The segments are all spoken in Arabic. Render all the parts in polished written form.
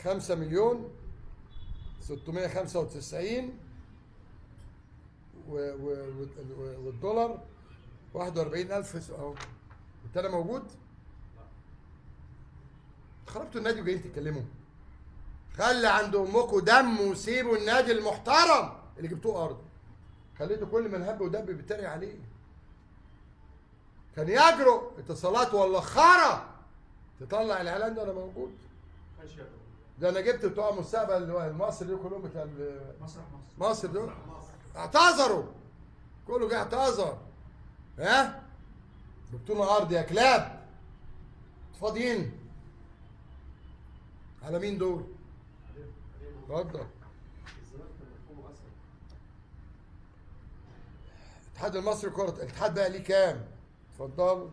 5,695,000 والدولار 41,000 اهو. انت انا موجود؟ خربتوا النادي وجايين تتكلموا. خلي عند امكم دم وسيبوا النادي المحترم اللي جبتوه ارض. خليته كل من هب ودب بيتريق عليه. كان يجرؤ اتصالات ولا خرا تطلع الاعلان ده انا موجود. ده انا جبت بتوع مستقبل مصر دول كلهم بتاع مصر دول اعتذروا. كله جه اعتذر. ها؟ جبتونا ارض يا كلاب. فاضيين. على مين دول؟ اتفضل. الاتحاد المصري لكرة الاتحاد بقى ليه كام؟ اتفضلوا.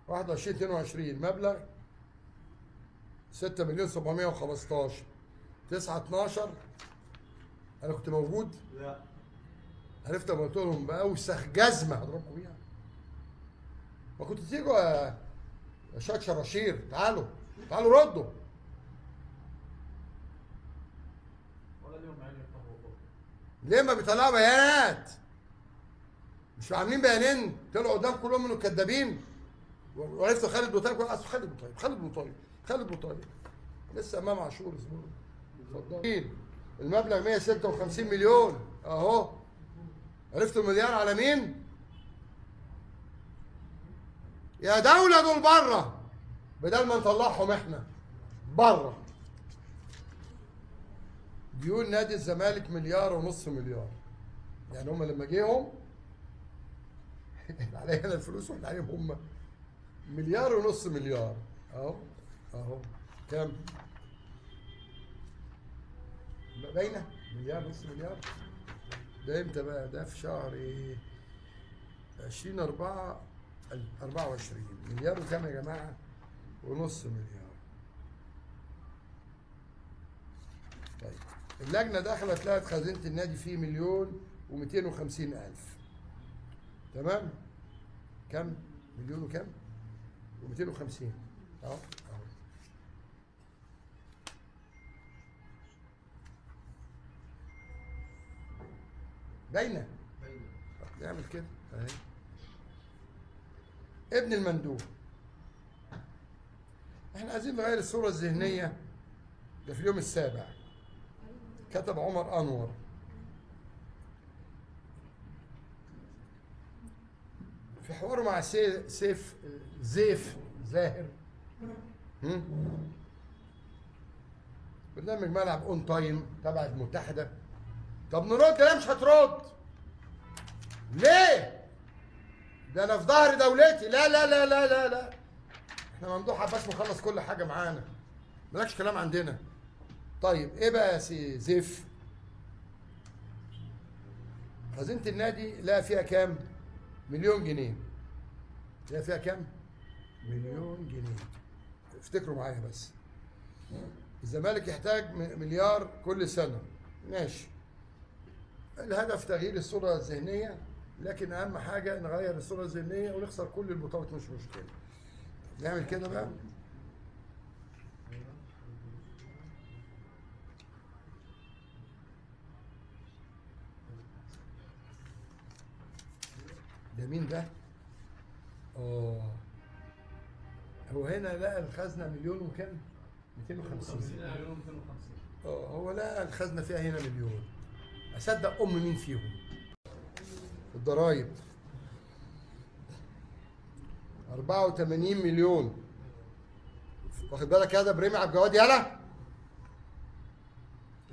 واحد وعشرين 22 مبلغ 6,715,000 9/12. انا كنت موجود؟ لا. عرفت لما قلت لهم باوسخ جزمه هضربكم بيها. ما كنت تيجوا يا شاد شراشير. تعالوا ردوا. ليه ما بيطلعوا بيانات؟ مش عاملين بيانين طلعوا قدام كلهم انه كدابين. وعرفتوا خالد بوطيب. خالد بوطيب لسه امام عاشور اسمه. اتفضل. المبلغ 156 مليون اهو. عرفتوا المليار على مين؟ يا دولة دول بره بدل ما نطلعهم احنا بره. ديون نادي الزمالك 1.5 مليار. يعني هم لما جيهم علينا انا الفلوس واحنا عليهم هم 1.5 مليار اهو. كام؟ باينه 1.5 مليار. ده امتى بقى؟ ده في شهر ايه؟ 20/4/24. مليار وكام يا جماعه؟ ونص مليار. طيب اللجنه دخلت لقت خزينه النادي فيه 1,250,000. تمام؟ كم؟ مليون وكم؟ و250 اهو. باينه. نعمل كده اهي. ابن المندوب. احنا عايزين نغير الصوره الذهنيه. ده في اليوم السابع كتب عمر انور في حواره مع زيف زاهر. برنامج ملعب اون تايم تبع المتحده. طب نرد؟ لا مش هترد. ليه؟ ده انا في ظهر دولتي. لا لا لا لا لا لا. احنا ممدوح عباس مخلص كل حاجه معانا. مالكش كلام عندنا. طيب ايه بقى يا سي زيف؟ خزينه النادي لها فيها كام؟ 1,000,000 جنيه. لها فيها كام؟ 1,000,000 جنيه. افتكروا معايا بس. الزمالك يحتاج مليار كل سنه. ماشي. الهدف تغيير الصوره الذهنيه، لكن اهم حاجه نغير الصوره الذهنيه ونخسر كل البطولات مش مشكله. نعمل كده بقى. ده مين ده؟ هو هنا لقى الخزنه 1,000,000 وكام؟ 250. هو لقى الخزنه فيها هنا 1,000,000. اصدق مين فيهم؟ الضرايب 84 مليون. واخد بالك يا ده بريمي عبد الجواد؟ يالا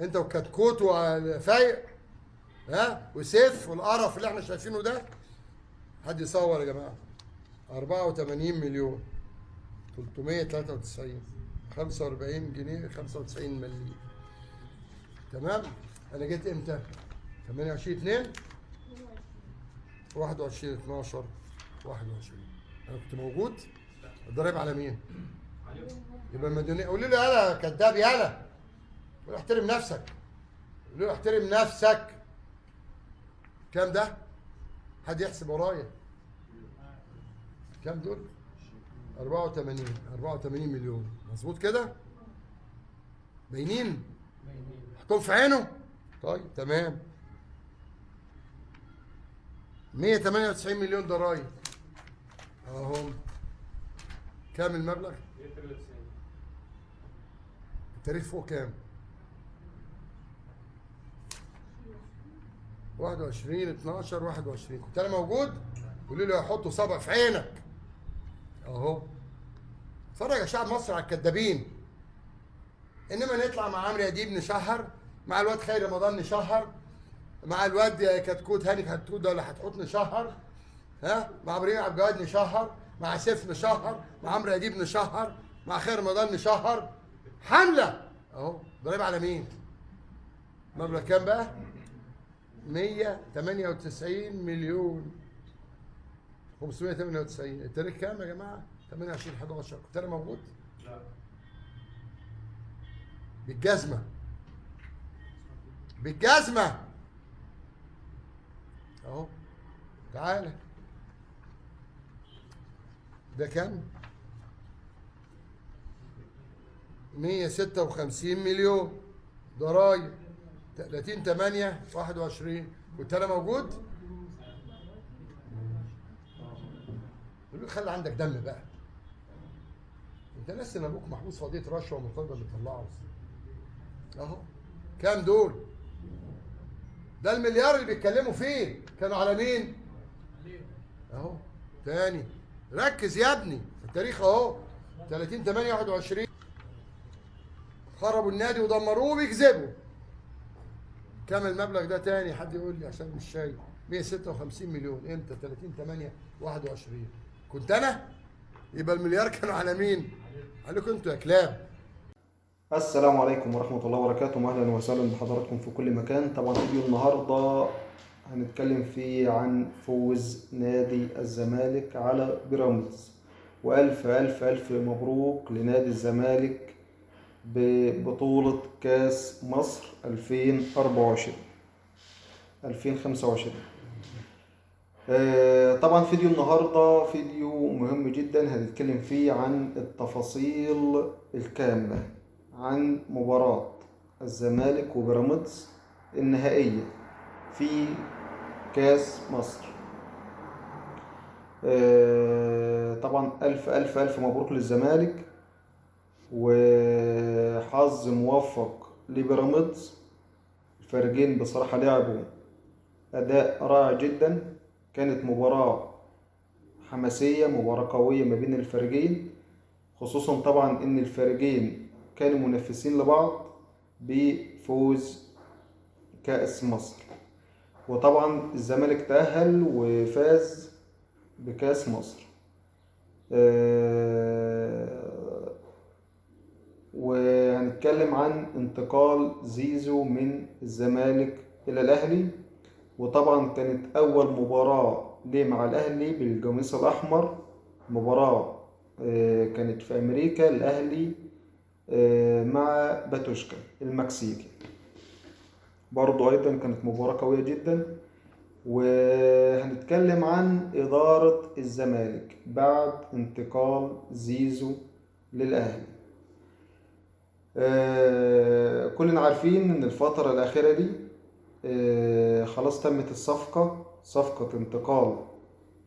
انت وكتكوت وفايق وسيف والقرف اللي احنا شايفينه ده. حد يصور يا جماعه. 84 مليون 393 45 جنيه 95 مليم. تمام. انا جيت امتى؟ 28/2 21/12/21. انا كنت موجود. الضرايب على مين؟ يبقى المديونيه. قولوا له يالا كذاب يالا. قولوا احترم نفسك. قولوا له احترم نفسك. كام ده؟ حد يحسب ورايا. كام دول؟ 84 مليون، مظبوط كده؟ باينين؟ حطهم في عينه؟ طيب تمام. 198 مليون ضرايب اهم. كام المبلغ؟ 193. التاريخ فوق كام؟ 21 12 21. كنت انا موجود؟ قولوا لي هيحطوا صبع في عينك اهو. اتفرج يا شعب مصر على الكدابين. انما نطلع مع عمرو اديب نشهر، مع الواد خير رمضان نشهر، مع الواد كتكوت هاني كتكوت ده ولا هتحط نشهر، ها، مع ابراهيم عبد الجواد نشهر، مع سيف نشهر، مع عمرو اديب نشهر، مع خير رمضان نشهر. حمله اهو. ضريب على مين؟ مبلغ كام بقى؟ 198 مليون 598. التاريخ كام يا جماعه؟ 28 11. كنت انا موجود؟ لا. بالجزمه بالجزمه اهو. تعالى. ده كام؟ 156 مليون ضرايب 30 8 21. كنت انا موجود؟ خلي عندك دم بقى. انت ناسي ان ابوك محبوس في قضيه رشوه ومرتضى اللي طلعه اهو. كام دول؟ ده المليار اللي بيتكلموا فيه كانوا على مين؟ اهو. تاني ركز يا ابني في التاريخ اهو. 30 8 21 خربوا النادي ودمروه وبيكذبوا. كام المبلغ ده تاني؟ حد يقول لي عشان مش شايف. 156 مليون. امتى؟ 30 8 21. كنت انا؟ يبقى المليار كانوا على مين؟ عليكم انتوا يا كلاب. السلام عليكم ورحمة الله وبركاته، واهلا وسهلا بحضراتكم في كل مكان. طبعا فيديو النهاردة هنتكلم فيه عن فوز نادي الزمالك على بيراميدز، وألف ألف ألف مبروك لنادي الزمالك ببطولة كاس مصر 2025. طبعا فيديو النهاردة فيديو مهم جدا، هنتكلم فيه عن التفاصيل الكاملة عن مباراة الزمالك وبيراميدز النهائية في كاس مصر. طبعا ألف ألف ألف مبروك للزمالك، وحظ موفق لبيراميدز. الفريقين بصراحة لعبوا أداء رائع جدا، كانت مباراة حماسية، مباراة قوية ما بين الفريقين، خصوصا طبعا إن الفريقين كانوا منافسين لبعض بفوز كأس مصر. وطبعا الزمالك تأهل وفاز بكأس مصر. وهنتكلم عن انتقال زيزو من الزمالك إلى الأهلي، وطبعا كانت أول مباراة ليه مع الأهلي بالقميص الأحمر. مباراة كانت في أمريكا، الأهلي مع باتوشكا المكسيكي، برضو أيضا كانت مباراة قوية جدا. وهنتكلم عن إدارة الزمالك بعد انتقال زيزو للأهلي. كلنا عارفين إن الفترة الأخيرة دي خلاص تمت صفقة انتقال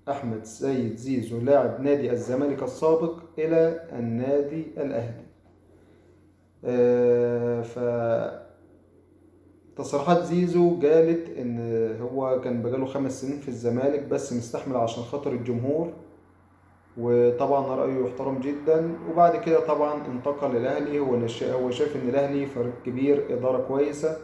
أحمد سيد زيزو لاعب نادي الزمالك السابق إلى النادي الأهلي. تصريحات زيزو قالت إن هو كان بقاله 5 سنين في الزمالك بس مستحمل عشان خاطر الجمهور، وطبعا رأيه يحترم جدا. وبعد كده طبعا انتقل للأهلي. هو شايف إن الأهلي فريق كبير، إدارة كويسة،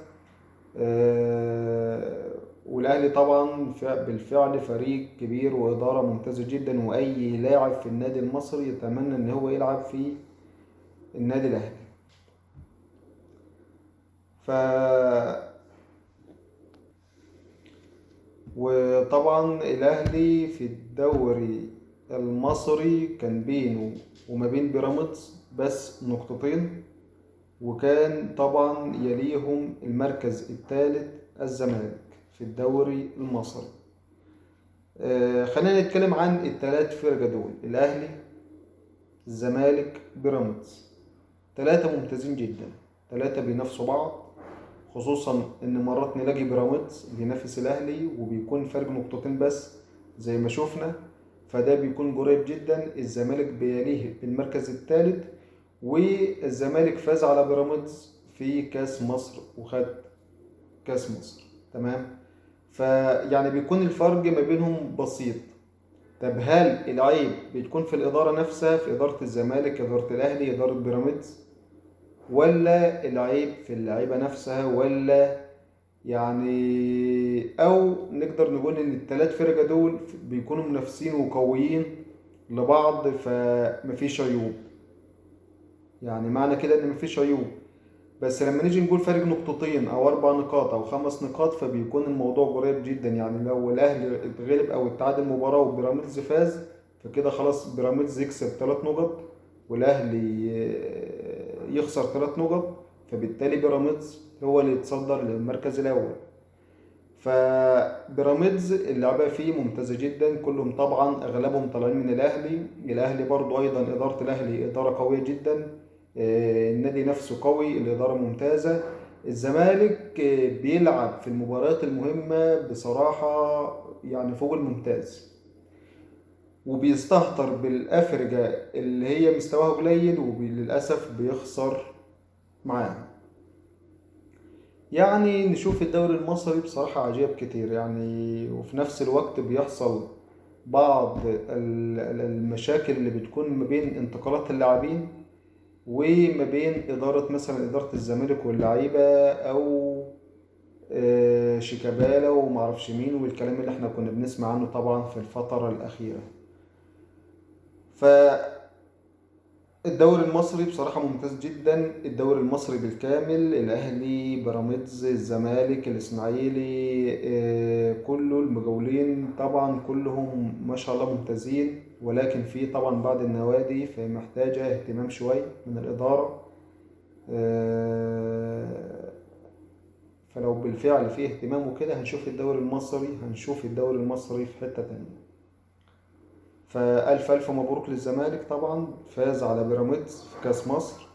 والأهلي طبعا بالفعل فريق كبير وإدارة ممتازة جدا، وأي لاعب في النادي المصري يتمنى إن هو يلعب في النادي الأهلي. وطبعا الأهلي في الدوري المصري كان بينه وما بين بيراميدز بس نقطتين، وكان طبعا يليهم المركز الثالث الزمالك في الدوري المصري. خلينا نتكلم عن الثلاث فرق دول: الاهلي، الزمالك، بيراميدز. ثلاثة ممتازين جدا، ثلاثة بينافسوا بعض، خصوصا ان مرات نلاقي بيراميدز بينافس الاهلي وبيكون فرق نقطتين بس زي ما شفنا، فده بيكون قريب جدا. الزمالك بيليه بالمركز الثالث، والزمالك فاز على بيراميدز في كاس مصر وخد كاس مصر. تمام، فيعني بيكون الفرق ما بينهم بسيط. طب هل العيب بتكون في الإدارة نفسها، في إدارة الزمالك، إدارة الأهلي، إدارة بيراميدز، ولا العيب في اللعيبة نفسها، ولا يعني أو نقدر نقول إن الثلاث فرقة دول بيكونوا منافسين وقويين لبعض فمفيش عيوب؟ يعني معنى كده إن مفيش عيوب، بس لما نيجي نقول فرق نقطتين او 4 نقاط او 5 نقاط فبيكون الموضوع قريب جدا. يعني لو الاهلي اتغلب او اتعادل مباراة وبيراميدز فاز، فكده خلاص بيراميدز يكسب 3 نقط والاهلي يخسر 3 نقط، فبالتالي بيراميدز هو اللي يتصدر للمركز الاول. فبيراميدز اللعبة فيه ممتازة جدا، كلهم طبعا اغلبهم طالعين من الاهلي برضو ايضا ادارة الاهلي ادارة قوية جدا، النادي نفسه قوي، الادارة ممتازة. الزمالك بيلعب في المباريات المهمة بصراحة يعني فوق الممتاز، وبيستهتر بالافرقة اللي هي مستواها قليل وللاسف بيخسر معاهم. يعني نشوف الدوري المصري بصراحة عجيب كتير يعني، وفي نفس الوقت بيحصل بعض المشاكل اللي بتكون ما بين انتقالات اللاعبين وما بين إدارة، مثلا إدارة الزمالك واللعيبة، أو شيكابالا ومعرفش مين والكلام اللي احنا كنا بنسمع عنه طبعا في الفترة الأخيرة. الدوري المصري بصراحة ممتاز جدا، الدوري المصري بالكامل، الأهلي، بيراميدز، الزمالك، الإسماعيلي، كله المجولين طبعا كلهم ما شاء الله ممتازين، ولكن في طبعا بعض النوادي فمحتاجة اهتمام شوي من الإدارة. فلو بالفعل في اهتمام وكده هنشوف الدوري المصري في حتة تانية. فألف ألف مبروك للزمالك، طبعا فاز على بيراميدز في كأس مصر،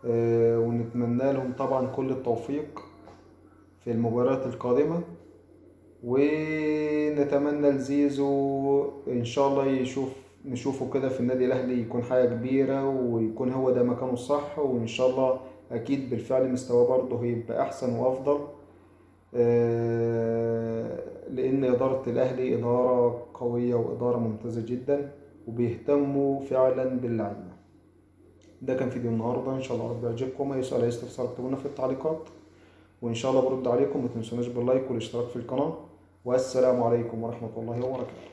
ونتمنى لهم طبعا كل التوفيق في المباريات القادمة، ونتمنى لزيزو إن شاء الله نشوفه كده في النادي الأهلي، يكون حاجة كبيرة ويكون هو ده مكانه الصح، وإن شاء الله أكيد بالفعل مستواه برضه هيبقى أحسن وأفضل، لأن إدارة الأهلي إدارة قوية وإدارة ممتازة جدا وبيهتموا فعلا باللعيبة. ده كان فيديو النهاردة، إن شاء الله رب يعجبكم. أي سؤال أي استفسار اكتبونا في التعليقات وإن شاء الله برد عليكم. متنسوناش باللايك والاشتراك في القناة، والسلام عليكم ورحمة الله وبركاته.